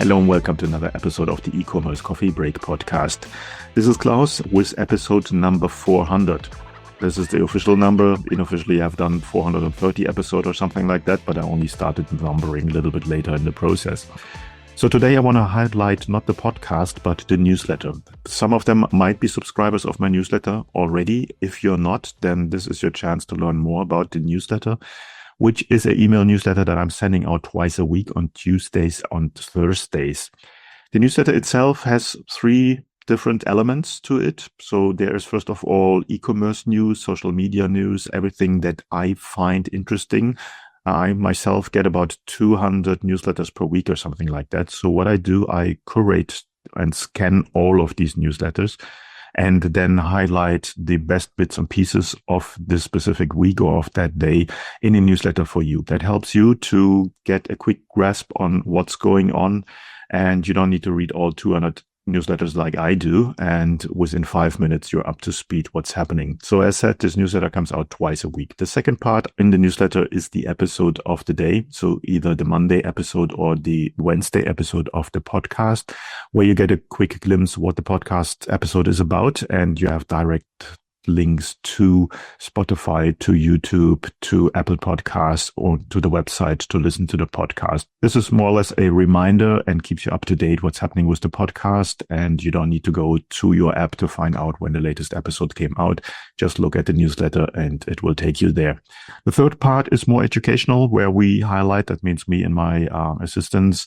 Hello and welcome to another episode of the E-commerce Coffee Break podcast. This is Klaus with episode number 400. This is the official number. Unofficially, I've done 430 episodes or something like that, but I only started numbering a little bit later in the process. So today I want to highlight not the podcast, but the newsletter. Some of them might be subscribers of my newsletter already. If you're not, then this is your chance to learn more about the newsletter, which is an email newsletter that I'm sending out twice a week on Tuesdays and Thursdays. The newsletter itself has 3 different elements to it. So there is, first of all, e-commerce news, social media news, everything that I find interesting. I myself get about 200 newsletters per week or something like that. So what I do, I curate and scan all of these newsletters and then highlight the best bits and pieces of this specific week or of that day in a newsletter for you. That helps you to get a quick grasp on what's going on, and you don't need to read all 200 newsletters like I do, and within 5 minutes you're up to speed what's happening. So as said, this newsletter comes out twice a week. The second part in the newsletter is the episode of the day, so either the Monday episode or the Wednesday episode of the podcast, where you get a quick glimpse what the podcast episode is about, and you have direct links to Spotify, to YouTube, to Apple Podcasts, or to the website to listen to the podcast. This is more or less a reminder and keeps you up to date what's happening with the podcast, and you don't need to go to your app to find out when the latest episode came out. Just look at the newsletter and it will take you there. The third part is more educational, where we highlight, that means me and my assistants,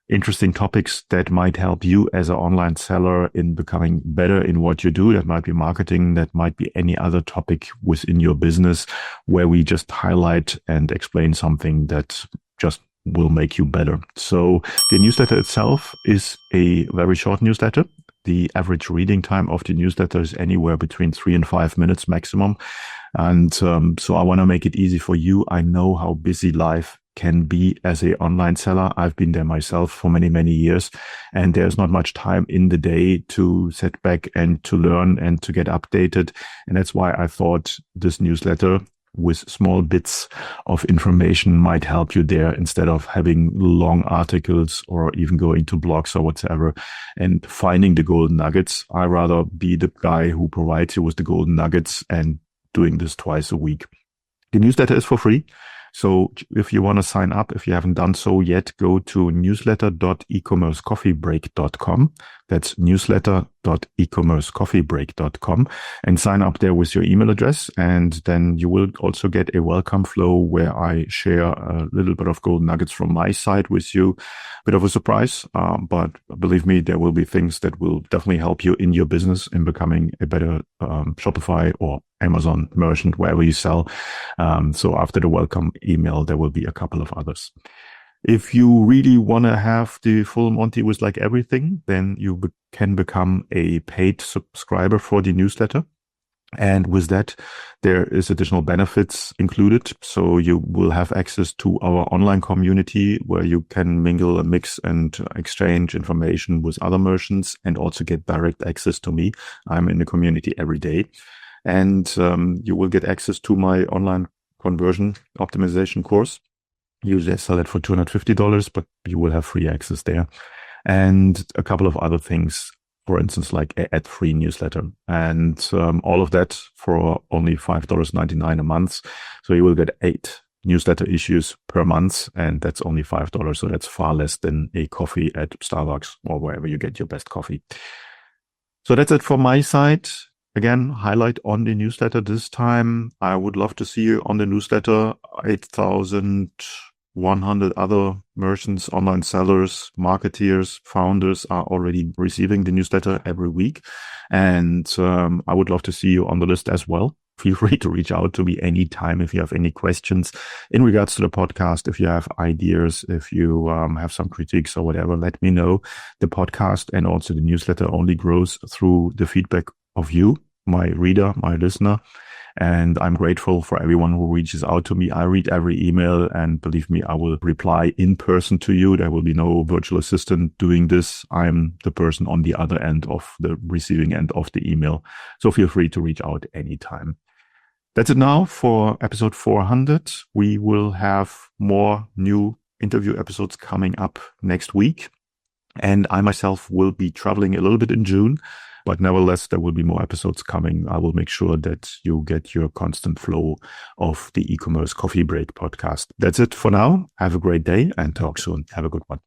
interesting topics that might help you as an online seller in becoming better in what you do. That might be marketing, that might be any other topic within your business, where we just highlight and explain something that just will make you better. So the newsletter itself is a very short newsletter. The average reading time of the newsletter is anywhere between 3 and 5 minutes maximum. And so I want to make it easy for you. I know how busy life can be as an online seller. I've been there myself for many, many years, and there's not much time in the day to sit back and to learn and to get updated. And that's why I thought this newsletter with small bits of information might help you there, instead of having long articles or even going to blogs or whatever and finding the golden nuggets. I rather be the guy who provides you with the golden nuggets and doing this twice a week. The newsletter is for free. So if you want to sign up, if you haven't done so yet, go to newsletter.ecommercecoffeebreak.com. That's newsletter.ecommercecoffeebreak.com, and sign up there with your email address. And then you will also get a welcome flow where I share a little bit of golden nuggets from my side with you. Bit of a surprise, but believe me, there will be things that will definitely help you in your business in becoming a better Shopify or Amazon merchant, wherever you sell. So after the welcome email, there will be a couple of others. If you really want to have the full Monty with like everything, then you can become a paid subscriber for the newsletter. And with that, there is additional benefits included. So you will have access to our online community, where you can mingle and mix and exchange information with other merchants, and also get direct access to me. I'm in the community every day. And you will get access to my online conversion optimization course. Usually I sell it for $250, but you will have free access there. And a couple of other things, for instance, like an ad-free newsletter. And all of that for only $5.99 a month. So you will get 8 newsletter issues per month, and that's only $5. So that's far less than a coffee at Starbucks or wherever you get your best coffee. So that's it from my side. Again, highlight on the newsletter this time. I would love to see you on the newsletter. 8,100 other merchants, online sellers, marketeers, founders are already receiving the newsletter every week. And I would love to see you on the list as well. Feel free to reach out to me anytime if you have any questions in regards to the podcast. If you have ideas, if you have some critiques or whatever, let me know. The podcast and also the newsletter only grows through the feedback of you, my reader, my listener. And I'm grateful for everyone who reaches out to me. I read every email, and believe me, I will reply in person to you. There will be no virtual assistant doing this. I'm the person on the other end of the receiving end of the email. So feel free to reach out anytime. That's it now for episode 400. We will have more new interview episodes coming up next week. And I myself will be traveling a little bit in June, but nevertheless, there will be more episodes coming. I will make sure that you get your constant flow of the e-commerce coffee break podcast. That's it for now. Have a great day and talk soon. Have a good one.